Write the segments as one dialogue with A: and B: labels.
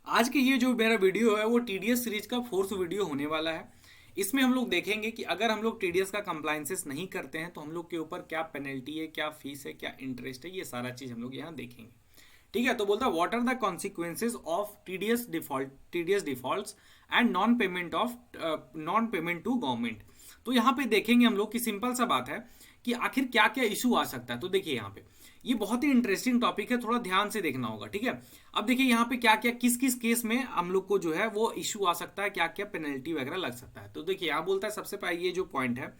A: आज के ये जो मेरा वीडियो है वो टीडीएस सीरीज का फोर्थ वीडियो होने वाला है। इसमें हम लोग देखेंगे कि अगर हम लोग टीडीएस का कंप्लायंसेस नहीं करते हैं तो हम लोग के ऊपर क्या पेनल्टी है, क्या फीस है, क्या इंटरेस्ट है, ये सारा चीज हम लोग यहाँ देखेंगे। ठीक है, तो बोलता है what are the consequences of TDS defaults and non payment to government. तो यहाँ पे देखेंगे हम लोग कि सिंपल सा बात है कि आखिर क्या क्या इशू आ सकता है। तो देखिए यहाँ पे ये बहुत ही इंटरेस्टिंग टॉपिक है, थोड़ा ध्यान से देखना होगा। ठीक है, अब देखिए यहाँ पे क्या क्या किस किस केस में हम लोग को जो है वो इशू आ सकता है, क्या क्या पेनल्टी वगैरह लग सकता है। तो देखिए यहाँ बोलता है सबसे पहले ये जो पॉइंट है,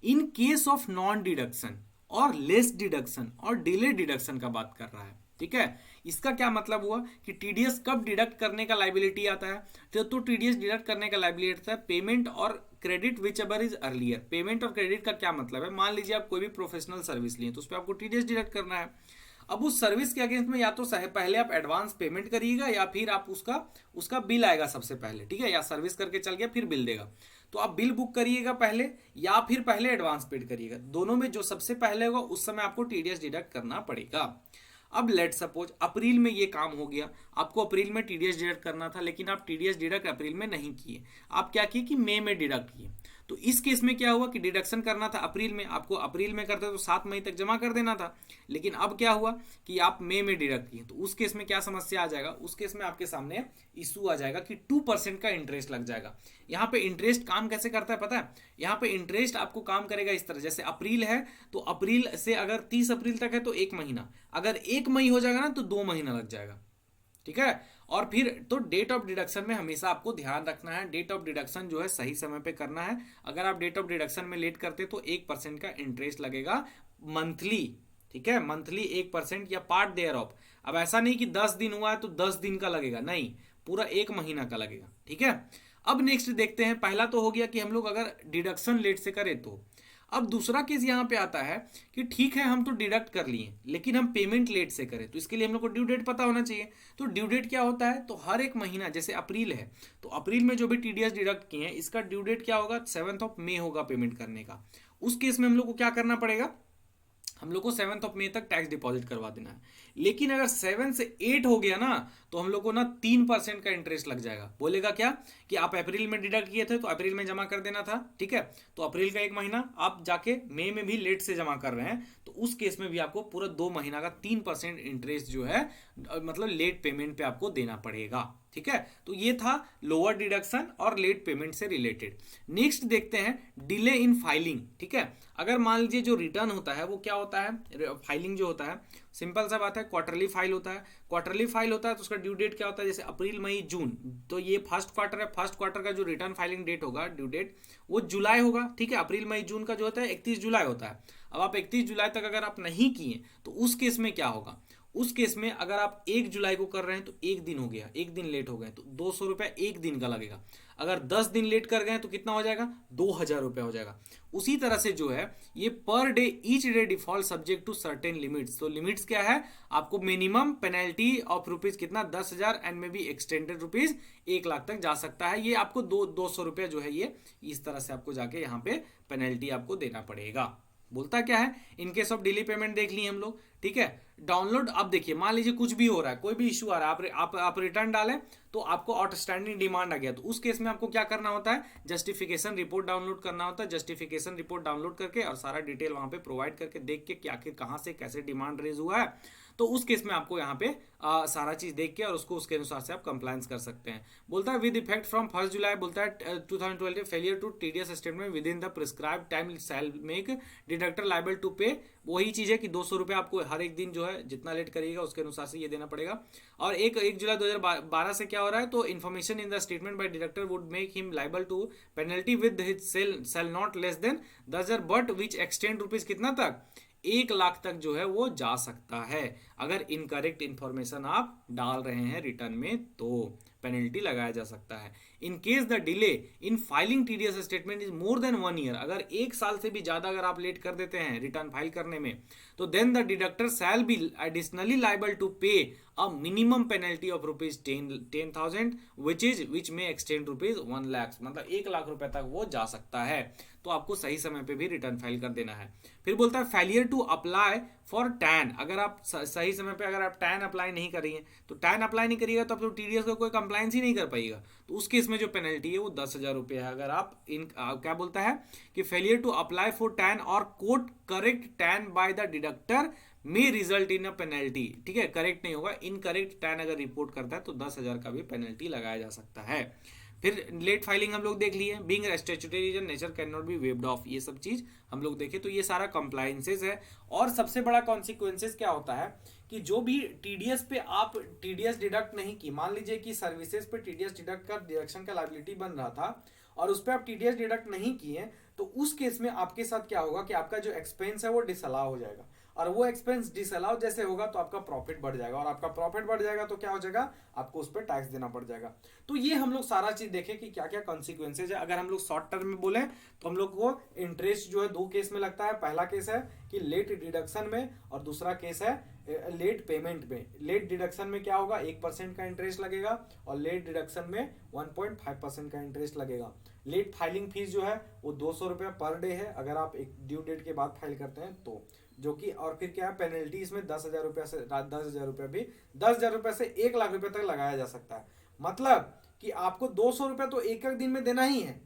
A: in case of non deduction और लेस डिडक्शन और डिले डिडक्शन का बात कर रहा है। ठीक है, इसका क्या मतलब हुआ कि टीडीएस कब डिडक्ट करने का लाइबिलिटी आता है। तो टीडीएस डिडक्ट करने का लाइबिलिटी आता है पेमेंट और credit which ever is earlier. Payment और क्रेडिट का क्या मतलब है, मान लीजिए आप कोई भी प्रोफेशनल सर्विस लिए तो उस पर आपको टीडीएस डिडक्ट करना है। अब उस सर्विस के अगेंस्ट में या तो पहले आप एडवांस पेमेंट करिएगा या फिर आप उसका उसका बिल आएगा सबसे पहले। ठीक है, या सर्विस करके चल गया फिर बिल देगा, तो आप बिल बुक करिएगा पहले या फिर पहले एडवांस पेड करिएगा। दोनों में जो सबसे पहले होगा उस समय आपको टीडीएस डिडक्ट करना पड़ेगा। अब लेट सपोज अप्रैल में ये काम हो गया, आपको अप्रैल में टीडीएस डिडक्ट करना था लेकिन आप टीडीएस डिडक्ट अप्रैल में नहीं किए, आप क्या किए कि मई में डिडक्ट किए। तो इस केस में क्या हुआ कि डिडक्शन करना था अप्रैल में, आपको अप्रैल में करते तो 7 मई तक जमा कर देना था, लेकिन अब क्या हुआ कि आप मई में डिडक्ट किए। तो उस केस में क्या समस्या आ जाएगा, उस केस में आपके सामने इशू आ जाएगा कि 2% का इंटरेस्ट लग जाएगा। यहाँ पे इंटरेस्ट काम कैसे करता है पता है, यहाँ पे इंटरेस्ट आपको काम करेगा इस तरह, जैसे अप्रैल है तो अप्रैल से अगर 30 अप्रैल तक है तो 1 महीना, अगर 1 मई हो जाएगा ना तो 2 महीना लग जाएगा। ठीक है, और फिर तो डेट ऑफ डिडक्शन में हमेशा आपको ध्यान रखना है, डेट ऑफ डिडक्शन जो है सही समय पे करना है। अगर आप डेट ऑफ डिडक्शन में लेट करते तो 1% का इंटरेस्ट लगेगा मंथली। ठीक है, मंथली 1% या पार्ट देयर ऑफ। अब ऐसा नहीं कि 10 दिन हुआ है तो 10 दिन का लगेगा, नहीं, पूरा 1 महीना का लगेगा। ठीक है, अब नेक्स्ट देखते हैं, पहला तो हो गया कि हम लोग अगर डिडक्शन लेट से करें तो। अब दूसरा केस यहाँ पे आता है कि ठीक है हम तो डिडक्ट कर लिए लेकिन हम पेमेंट लेट से करें, तो इसके लिए हम लोग को ड्यू डेट पता होना चाहिए। तो ड्यू डेट क्या होता है, तो हर एक महीना, जैसे अप्रैल है तो अप्रैल में जो भी टीडीएस डिडक्ट किए हैं इसका ड्यू डेट क्या होगा, 7 होगा पेमेंट करने का। उस केस में हम लोग को क्या करना पड़ेगा, हम लोग को 7 मई तक टैक्स डिपॉजिट करवा देना है। लेकिन अगर 7 से 8 हो गया ना तो हम लोग को ना 3% का इंटरेस्ट लग जाएगा। बोलेगा क्या कि आप अप्रैल में डिडक्ट किए थे तो अप्रैल में जमा कर देना था। ठीक है, तो अप्रैल का 1 महीना आप जाके मई में भी लेट से जमा कर रहे हैं तो उस केस में भी आपको पूरा 2 महीना का 3% इंटरेस्ट जो है मतलब लेट पेमेंट पे आपको देना पड़ेगा। ठीक है, तो ये था लोअर डिडक्शन और लेट पेमेंट से रिलेटेड। नेक्स्ट देखते हैं डिले इन फाइलिंग। ठीक है, अगर मान लीजिए जो रिटर्न होता है वो क्या होता है, फाइलिंग जो होता है सिंपल सा बात है, क्वार्टरली फाइल होता है। क्वार्टरली फाइल होता है तो उसका ड्यू डेट क्या होता है, जैसे अप्रैल मई जून, तो ये फर्स्ट क्वार्टर है, फर्स्ट क्वार्टर का जो रिटर्न फाइलिंग डेट होगा, ड्यू डेट, वो जुलाई होगा। ठीक है, अप्रैल मई जून का जो होता है 31 जुलाई होता है। अब आप 31 जुलाई तक अगर आप नहीं किए तो उस केस में क्या होगा, उस केस में अगर आप 1 जुलाई को कर रहे हैं तो 1 दिन हो गया, 1 दिन लेट हो गए तो 200 रुपया 1 दिन का लगेगा। अगर 10 दिन लेट कर गए तो कितना हो जाएगा, 2000 रुपया हो जाएगा। उसी तरह से जो है ये per day each day default subject to certain limits. तो लिमिट्स क्या है, आपको मिनिमम पेनल्टी ऑफ रुपीज कितना, 10,000 एंड में भी एक्सटेंडेड रुपीज 1 लाख तक जा सकता है। ये आपको 200 रुपया जो है ये इस तरह से आपको जाके यहाँ पे पेनल्टी आपको देना पड़ेगा। बोलता क्या है, in case of delay payment देख लिए हम लोग। ठीक है, डाउनलोड, अब देखिए मान लीजिए कुछ भी हो रहा है, कोई भी इशू आ रहा है, आप रिटर्न डालें तो आपको आउटस्टैंडिंग डिमांड आ गया, तो उस केस में आपको क्या करना होता है, जस्टिफिकेशन रिपोर्ट डाउनलोड करना होता है। जस्टिफिकेशन रिपोर्ट डाउनलोड करके और सारा डिटेल वहां पे प्रोवाइड करके देख के कि आखिर कहां से कैसे डिमांड रेज हुआ है, तो उस केस में आपको यहाँ पे सारा चीज देख के और उसको उसके अनुसार से आप कंप्लायंस कर सकते हैं। बोलता है विद इफेक्ट फ्रॉम 1 जुलाई, बोलता है 2020 failure to TDS statement within the prescribe time shall make deductor liable to pay. वही चीज है कि 200 रुपया आपको हर एक दिन जो है जितना लेट करिएगा उसके अनुसार से ये देना पड़ेगा। और 1 जुलाई 2012 से क्या हो रहा है, तो information in the statement by deductor would make him liable to penalty with his sale not less than 10,000 but which extend rupees कितना तक, 1 लाख तक जो है वो जा सकता है। अगर इनकरेक्ट इंफॉर्मेशन आप डाल रहे हैं रिटर्न में तो पेनल्टी लगाया जा सकता है। In case the delay in filing TDS statement is more than 1 year, अगर 1 साल से भी ज्यादा अगर आप लेट कर देते हैं रिटर्न फाइल करने में, तो then the deductor shall be additionally liable to pay a minimum penalty of rupees 10,000 which may extend rupees 1 lakh, मतलब 1 लाख रुपए तक वो जा सकता है। तो आपको सही समय पे भी रिटर्न फाइल कर देना है। फिर बोलता है failure to apply for TAN, अगर आप सही समय पे अगर आप टैन अप्लाई नहीं करिए तो टैन अप्लाई नहीं करिएगा तो आप तो टीडीएस का कोई कंप्लाइंस ही नहीं कर पाएगा, तो उस केस में जो पेनल्टी है वो 10,000 रुपये है। अगर आप क्या बोलता है कि failure to apply for TAN or quote correct TAN by the deductor may result in a penalty, ठीक है, करेक्ट नहीं होगा, इनकरेक्ट टैन अगर रिपोर्ट करता है तो 10,000 का भी पेनल्टी लगाया जा सकता है। फिर लेट फाइलिंग हम लोग देख लिए, being statutory nature can not be waived of, ये सब चीज हम लोग देखे, तो ये सारा कंप्लायंसेस है। और सबसे बड़ा कॉन्सिक्वेंसेस क्या होता है कि जो भी टीडीएस पे आप टीडीएस डिडक्ट नहीं की, मान लीजिए कि सर्विसेज पे टीडीएस डिडक्ट का डिडक्शन का लायबिलिटी बन रहा था और उस पर आप टीडीएस डिडक्ट नहीं किए, तो उस केस में आपके साथ क्या होगा कि आपका जो एक्सपेंस है वो डिसअलाउ हो जाएगा, और वो एक्सपेंस डिसअलाउ जैसे होगा तो आपका प्रॉफिट बढ़ जाएगा, और आपका प्रॉफिट बढ़ जाएगा तो क्या हो जाएगा, आपको उस पर टैक्स देना पड़ जाएगा। तो ये हम लोग सारा चीज देखें कि क्या क्या कॉन्सिक्वेंसेज है। अगर हम लोग शॉर्ट टर्म में बोले तो हम लोग को इंटरेस्ट जो है दो केस में लगता है। पहला केस है कि लेट डिडक्शन में, और दूसरा केस है लेट पेमेंट में। लेट डिडक्शन में क्या होगा, 1% का इंटरेस्ट लगेगा, और लेट डिडक्शन में 1.5% का इंटरेस्ट लगेगा। लेट फाइलिंग फीस जो है वो 200 रुपया पर डे है, अगर आप एक ड्यू डेट के बाद फाइल करते हैं तो, जो कि, और फिर क्या है पेनल्टी इसमें 10,000 रुपया से 10,000 रुपया भी 10,000 रुपया से 1 लाख रुपया तक लगाया जा सकता है। मतलब कि आपको 200 रुपया तो एक एक दिन में देना ही है,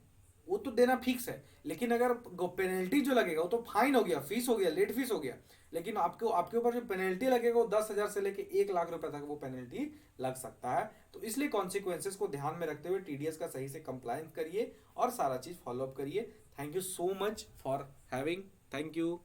A: वो तो देना फिक्स है, लेकिन अगर पेनल्टी जो लगेगा वो तो फाइन हो गया, फीस हो गया, लेट फीस हो गया, लेकिन आपको आपके ऊपर जो पेनल्टी लगेगा वो 10,000 से लेके 1 लाख रुपए तक वो पेनल्टी लग सकता है। तो इसलिए कॉन्सिक्वेंसेस को ध्यान में रखते हुए टीडीएस का सही से कंप्लायंस करिए और सारा चीज फॉलो अप करिए। Thank you so much for having, thank you.